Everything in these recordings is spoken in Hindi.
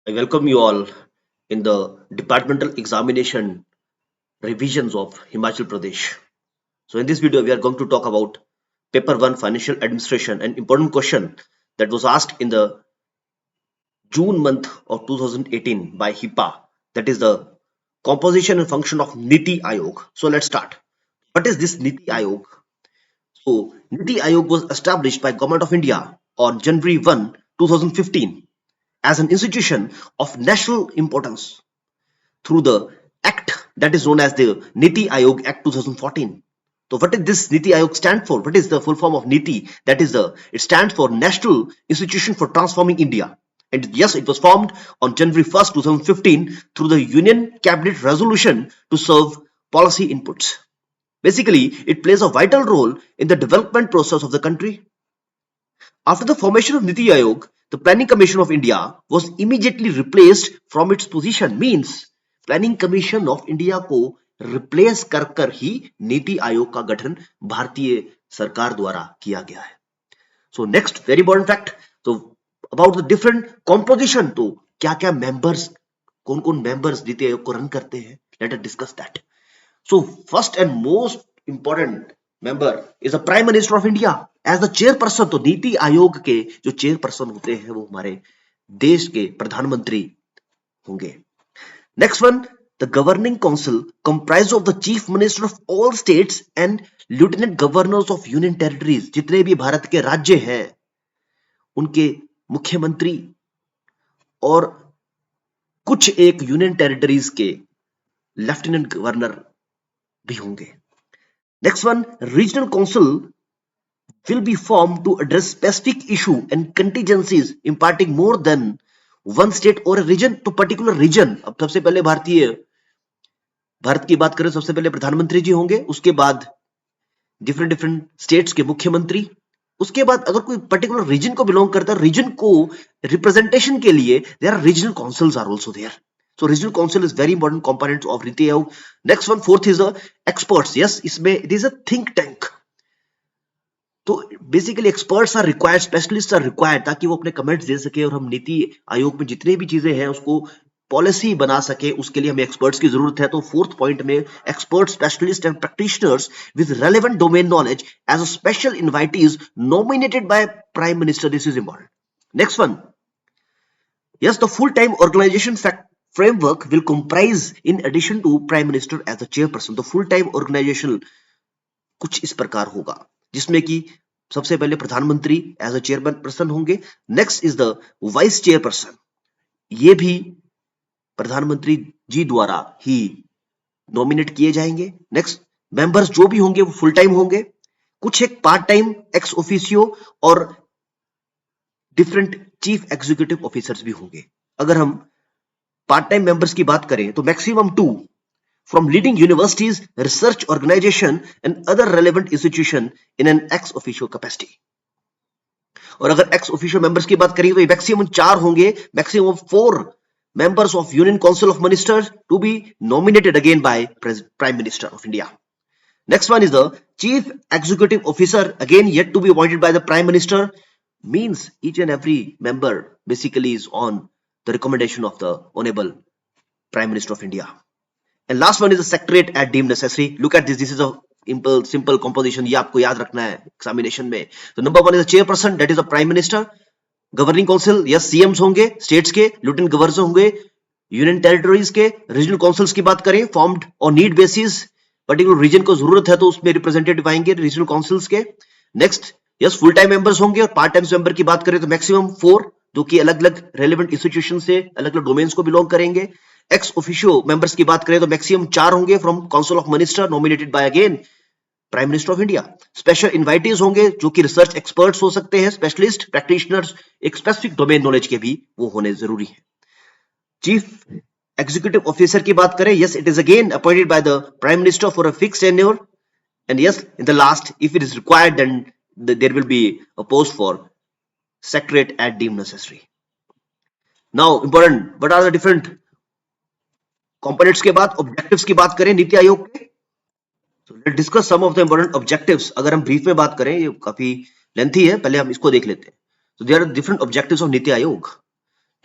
I welcome you all in the departmental examination revisions of Himachal Pradesh. So in this video, we are going to talk about paper 1 financial administration, an important question that was asked in the June month of 2018 by HIPAA, that is the composition and function of Niti Aayog. So let's start. What is this Niti Aayog? So Niti Aayog was established by Government of India on January 1, 2015 as an institution of national importance through the act that is known as the Niti Aayog Act 2014. So what did this Niti Aayog stand for? What is the full form of Niti? It stands for National Institution for Transforming India. And yes, it was formed on January 1st, 2015 through the Union Cabinet resolution to serve policy inputs. Basically, it plays a vital role in the development process of the country. After the formation of Niti Aayog, the Planning Commission of India was immediately replaced from its position. Means planning commission of India को रिप्लेस कर ही नीति आयोग का गठन भारतीय सरकार द्वारा किया गया है. So next very important fact, तो अबाउट द डिफरेंट कॉम्पोजिशन, तो क्या क्या मेंबर्स, कौन कौन मेंबर्स नीति आयोग को रन करते हैं, let us discuss that. So first and most important member is the prime minister of India as the chairperson. तो नीति आयोग के जो चेयरपर्सन होते हैं वो हमारे देश के प्रधानमंत्री होंगे. Next one, the governing council comprised of the chief minister of all states and lieutenant governors of union territories. जितने भी भारत के राज्य हैं उनके मुख्यमंत्री और कुछ एक यूनियन टेरिटरीज के लेफ्टिनेंट गवर्नर भी होंगे. Next one, regional council will be formed to address specific issue and contingencies imparting more than one state और रीजन. तो पर्टिकुलर रीजन, अब सबसे पहले भारत की बात करें, सबसे पहले प्रधानमंत्री जी होंगे, उसके बाद डिफरेंट स्टेट्स के मुख्यमंत्री, उसके बाद अगर कोई पर्टिकुलर रीजन को बिलोंग करता है, रीजन को रिप्रेजेंटेशन के लिए there are regional councils are also there. So regional council is very important component of NITI Aayog. Next one, fourth is the experts. Yes, इसमें it is a think tank. तो basically experts are required, specialist are required, ताकि वो अपने कमेंट्स दे सके और हम नीति आयोग में जितने भी चीजें हैं उसको पॉलिसी बना सके. उसके लिए हमें एक्सपर्ट्स की जरूरत है. तो फोर्थ पॉइंट में expert, specialist and practitioners with relevant domain knowledge as a special invitees nominated by prime minister. This is important. Next one, yes, the full time organisation framework will comprise in addition to prime minister as the chairperson. तो फुल टाइम ऑर्गेनाइजेशन कुछ इस प्रकार होगा, जिसमें कि सबसे पहले प्रधानमंत्री एज अ चेयरपर्सन होंगे. Next is the vice chairperson. ये भी प्रधानमंत्री जी द्वारा ही नॉमिनेट किए जाएंगे. नेक्स्ट, मेंबर्स जो भी होंगे वो फुल टाइम होंगे, कुछ एक पार्ट टाइम, एक्स ऑफिशियो और डिफरेंट चीफ एग्जीक्यूटिव ऑफिसर्स भी होंगे. अगर हम पार्ट टाइम मेंबर्स की बात करें तो maximum 2 from leading universities, research organization and other relevant institution in an ex officio capacity. और अगर ex officio members की बात करें तो मैक्सिमम 4 होंगे, maximum 4 members of Union Council of Ministers to be nominated again by Prime Minister of India. Next one is the Chief Executive Officer, again yet to be appointed by the Prime Minister. Means each and every member basically is on the recommendation of the Honorable Prime Minister of India. And last one is the secretariat at deemed necessary. Look at this. This is a simple composition. ये आपको याद रखना है एग्जामिनेशन में. तो number 1 is the chairperson, that is the prime minister. Governing council, yes, CMs होंगे, स्टेट्स के लिeutenant गवर्नर्स होंगे, यूनियन टेरिटरीज के. रीजनल काउंसिल्स की बात करें, formed on need basis, particular region को जरूरत है तो उसमें रिप्रेजेंटेटिव आएंगे रीजनल काउंसिल्स के. Next, yes, full time members होंगे. और पार्ट टाइम मेंबर की बात करें तो मैक्सिमम 4, जो कि अलग अलग रेलेवेंट इंस्टीट्यूशन से अलग अलग डोमेन्स को बिलोंग करेंगे. एक्स ऑफिशियो मेंबर्स की बात करें तो मैक्सिमम 4 होंगे from council of minister nominated by again prime minister of India. Special invitees होंगे जो कि रिसर्च एक्सपर्ट्स हो सकते हैं, स्पेशलिस्ट, प्रैक्टिशनर्स, एक स्पेसिफिक डोमेन नॉलेज के भी वो होने जरूरी है. चीफ एग्जीक्यूटिव ऑफिसर की बात करें, yes, it is again appointed by the prime minister for a fixed tenure. And yes, in the last, if it is required, then there will be a post for secretariat at deemed necessary. Now important, what are the different components के बाद objectives की बात करें नीति आयोग के. So let's discuss some of the important objectives. अगर हम brief में बात करें, ये काफी lengthy है, पहले हम इसको देख लेते हैं. So there are different objectives of Niti Aayog.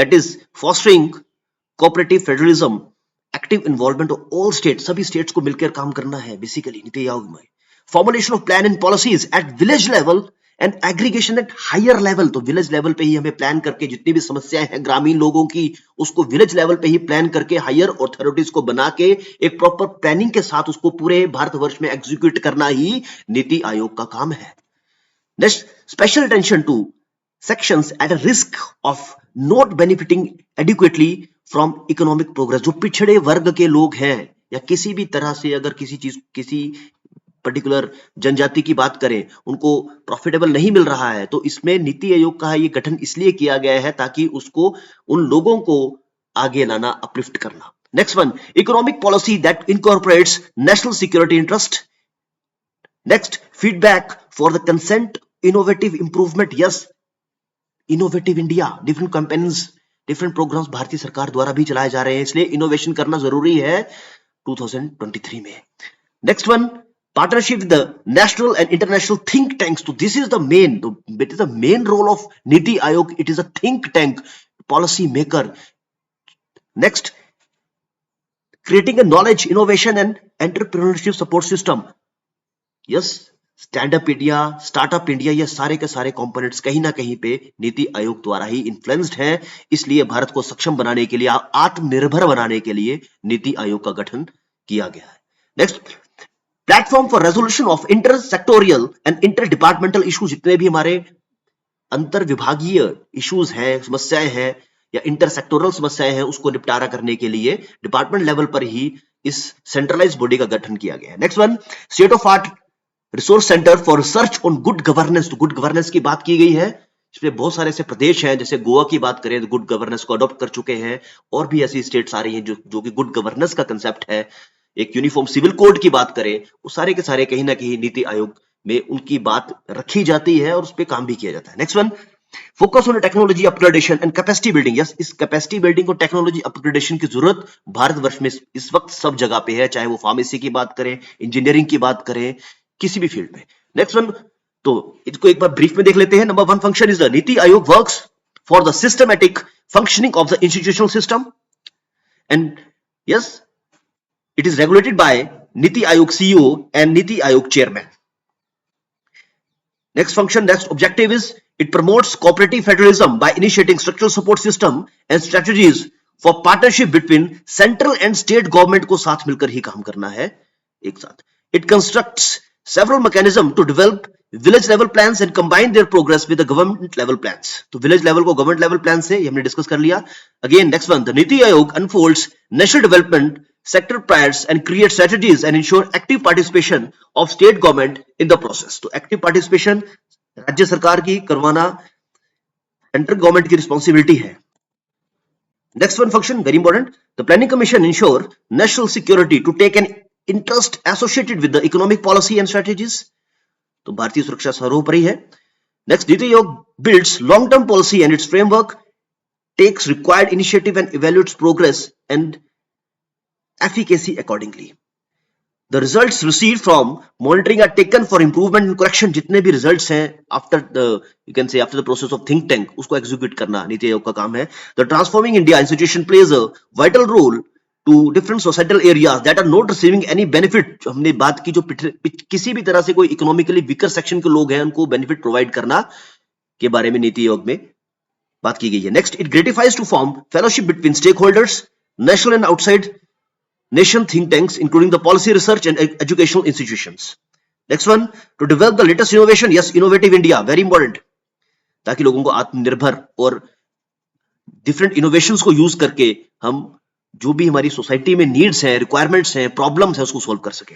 That is fostering cooperative federalism, active involvement of all state, सभी स्टेट्स को मिलकर काम करना है बेसिकली नीति आयोग में। Formulation of plan and policies at village level and aggregation at higher level, तो विलेज लेवल पे ही हमें प्लान करके जितनी भी समस्याएं हैं ग्रामीण लोगों की उसको विलेज लेवल पे ही प्लान करके हायर ऑथोरिटीज को बना के एक प्रॉपर प्लानिंग के साथ उसको पूरे भारतवर्ष में एग्जीक्यूट करना ही नीति आयोग का काम है। Next, special attention two sections at a risk of not benefiting adequately from economic progress, जो पिछड़े वर्ग के लोग हैं या किसी भी तरह से अगर किसी पर्टिकुलर जनजाति की बात करें उनको प्रॉफिटेबल नहीं मिल रहा है, तो इसमें नीति आयोग का ये गठन इसलिए किया गया है ताकि उसको उन लोगों को आगे लाना, अपलिफ्ट करना। Next one, economic policy that incorporates national security interest. Next, feedback for the consent innovative improvement, yes innovative India, different campaigns, different programs भारतीय सरकार द्वारा भी चलाए जा रहे हैं, इसलिए इनोवेशन करना जरूरी है 2023 में। Next one, partnership with the national and international think tanks, so this is the main role of Niti Aayog. It is a think tank, policy maker. Next, creating a knowledge, innovation and entrepreneurship support system. Yes, stand up India, startup India, ये सारे के सारे कंपोनेंट्स कहीं ना कहीं पे नीति आयोग द्वारा ही इन्फ्लुएंस्ड हैं, इसलिए भारत को सक्षम बनाने के लिए, आत्मनिर्भर बनाने के लिए नीति आयोग का गठन किया गया है। Next, platform for resolution of inter sectoral and inter departmental issues, जितने भी हमारे अंतर विभागीय इश्यूज हैं, समस्याएं हैं या इंटर सेक्टोरल समस्याएं हैं, उसको निपटारा करने के लिए डिपार्टमेंट लेवल पर ही इस सेंट्रलाइज बॉडी का गठन किया गया है। Next one, state of art resource centre for research on good governance, तो गुड गवर्नेंस की बात की गई है, इसमें बहुत सारे ऐसे प्रदेश हैं, जैसे गोवा की बात करें तो गुड गवर्नेंस को अडॉप्ट कर चुके हैं, और भी ऐसी स्टेट्स आ रही हैं जो कि गुड गवर्नेंस का कंसेप्ट है। एक यूनिफॉर्म सिविल कोड की बात करें, वो सारे के सारे कहीं ना कहीं नीति आयोग में उनकी बात रखी जाती है और उस पर काम भी किया जाता है। Next one, focus on technology upgradation and capacity building, yes इस कैपेसिटी बिल्डिंग और टेक्नोलॉजी अपग्रेडेशन की जरूरत भारतवर्ष में इस वक्त सब जगह पे है, चाहे वो फार्मेसी की बात करें, इंजीनियरिंग की बात करें, किसी भी फील्ड में। नेक्स्ट वन, तो इसको एक बार ब्रीफ में देख लेते हैं। Number one function is the Niti Aayog works for the systematic functioning of the institutional system and yes it is regulated by Niti Aayog CEO and Niti Aayog chairman. Next function, next objective is it promotes cooperative federalism by initiating structural support system and strategies for partnership between central and state government, को साथ मिलकर ही काम करना है एक साथ। It constructs several mechanisms to develop village level plans and combine their progress with the government level plans, तो village level को government level plan से हमने डिस्कस कर लिया। Again next one, the NITI Aayog unfolds national development sector priorities and create strategies and ensure active participation of state government in the process, तो active participation राज्य सरकार की करवाना सेंट्रल गवर्नमेंट की रिस्पॉन्सिबिलिटी है। Next one function very important, the planning commission ensure national security to take an interest associated with the economic policy and strategies, तो भारतीय सुरक्षा सर्वोपरि है। Next, NITI Aayog builds long term policy and its framework, takes required initiative and evaluates progress and efficacy accordingly. The results received from monitoring are taken for improvement and correction, जितने भी results हैं after the process of think tank, उसको execute करना नीति आयोग का काम है। The transforming India institution plays a vital role to different societal areas that are not receiving any benefit, हमने बात की जो किसी भी तरह से कोई इकोनॉमिकली वीकर सेक्शन के लोग हैं उनको बेनिफिट प्रोवाइड करना के बारे में नीति आयोग में बात की गई है। Next, it gratifies to form fellowship between stakeholders, national and outside nation think tanks including the policy research and educational institutions. Next one, to develop the latest innovation, yes innovative India very important, ताकि लोगों को आत्मनिर्भर और डिफरेंट इनोवेशंस को यूज करके हम जो भी हमारी सोसाइटी में नीड्स हैं, रिक्वायरमेंट्स हैं, प्रॉब्लम्स हैं, उसको सॉल्व कर सके।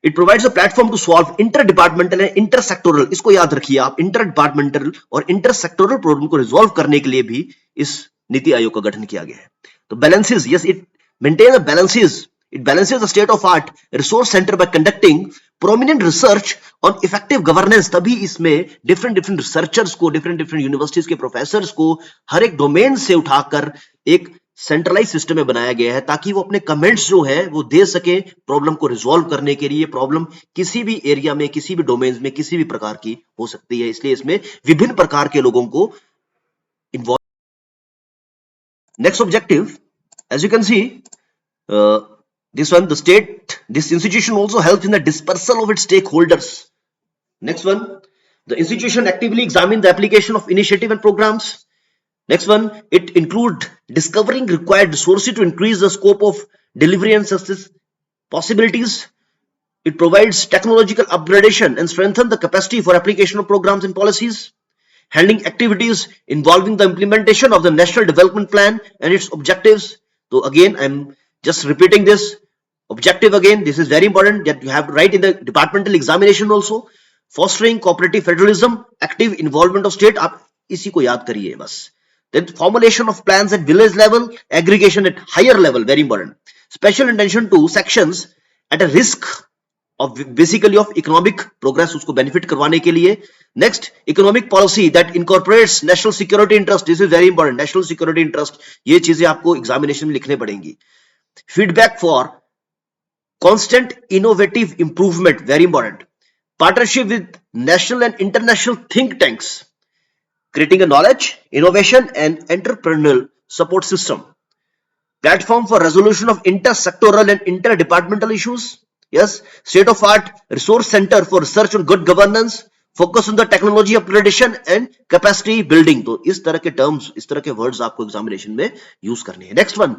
It provides a platform to solve inter departmental and inter sectoral, इसको याद रखिए आप, इंटर डिपार्टमेंटल और इंटर सेक्टोरल प्रॉब्लम को रिजॉल्व करने के लिए भी इस नीति आयोग का गठन किया गया है। तो balances, yes it maintain the balances, it balances the state of art resource center by conducting prominent research on effective governance, तभी इसमें different रिसर्चर्स को, different यूनिवर्सिटीज के प्रोफेसर्स को हर एक डोमेन से उठाकर एक सेंट्रलाइज सिस्टम में बनाया गया है, ताकि वो अपने कमेंट्स जो है वो दे सके प्रॉब्लम को रिजॉल्व करने के लिए। प्रॉब्लम किसी भी एरिया में, किसी भी डोमेन में, किसी भी प्रकार की हो सकती है, इसलिए इसमें विभिन्न प्रकार के लोगों को involve Next objective, as you can see, this one, this institution also helps in the dispersal of its stakeholders. Next one, the institution actively examines the application of initiative and programs. Next one, it include discovering required resources to increase the scope of delivery and success possibilities. It provides technological upgradation and strengthen the capacity for application of programs and policies. Handling activities involving the implementation of the National Development Plan and its objectives. So again, I'm just repeating this objective again. This is very important that you have to write in the departmental examination also. Fostering cooperative federalism, active involvement of state. आप इसी को याद करिए बस. Then formulation of plans at village level, aggregation at higher level, very important. Special attention to sections at a risk of basically of economic progress, उसको benefit करवाने के लिए. Next, economic policy that incorporates national security interest. This is very important. National security interest, ये चीजें आपको examination में लिखने पड़ेंगी. Feedback for constant innovative improvement, very important. Partnership with national and international think tanks, creating a knowledge, innovation and entrepreneurial support system. Platform for resolution of intersectoral and interdepartmental issues. Yes, state-of-art resource center for research on good governance, focus on the technology upgradation and capacity building. तो इस तरह के terms, इस तरह के words आपको examination में use करने हैं. Next one,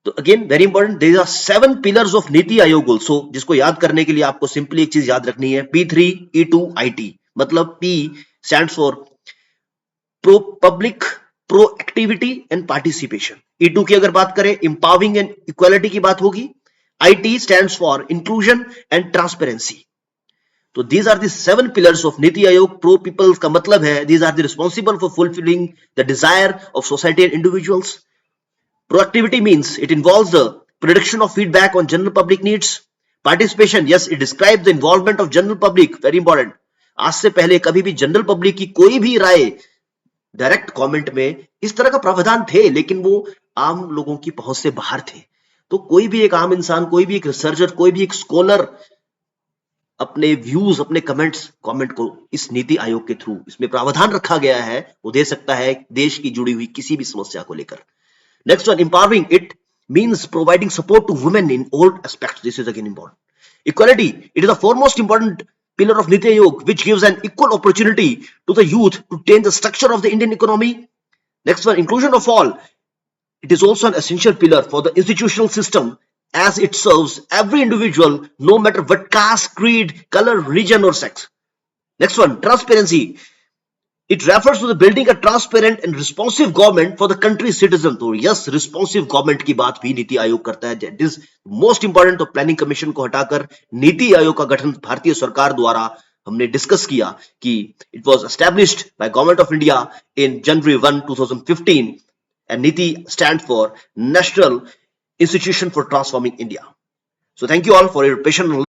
तो again very important, there are 7 pillars of Niti आयोग also, जिसको याद करने के लिए आपको simply एक चीज याद रखनी है, P3 E2 IT. मतलब P stands for public proactivity and participation. E2 की अगर बात करें, empowering and equality की बात होगी. IT stands for inclusion and transparency. So these are the 7 pillars of Niti Aayog. Pro people का मतलब है these are the responsible for fulfilling the desire of society and individuals. Proactivity means it involves the prediction of feedback on general public needs. Participation, yes, it describes the involvement of general public, very important. आज से पहले कभी भी जनरल पब्लिक की कोई भी राय डायरेक्ट कमेंट में इस तरह का प्रावधान थे, लेकिन वो आम लोगों की पहुंच से बाहर थे. तो कोई भी एक आम इंसान, कोई भी एक रिसर्चर, कोई भी एक स्कॉलर अपने व्यूज, अपने कमेंट को इस नीति आयोग के थ्रू, इसमें प्रावधान रखा गया है, वो दे सकता है देश की जुड़ी हुई किसी भी समस्या को लेकर. Next one, empowering, it means providing support to women in all aspects. This is again important. Equality, it is the foremost important pillar of Niti Aayog, which gives an equal opportunity to the youth to change the structure of the Indian economy. Next one, inclusion of all. It is also an essential pillar for the institutional system as it serves every individual, no matter what caste, creed, color, religion or sex. Next one, transparency. It refers to the building a transparent and responsive government for the country's citizens. तो yes, responsive government की बात भी नीति आयोग करता है. That is most important. तो प्लानिंग कमीशन को हटाकर नीति आयोग का गठन भारतीय सरकार द्वारा हमने डिस्कस किया कि it was established by Government of India in January 1, 2015. And NITI stands for National Institution for Transforming India. So thank you all for your patience.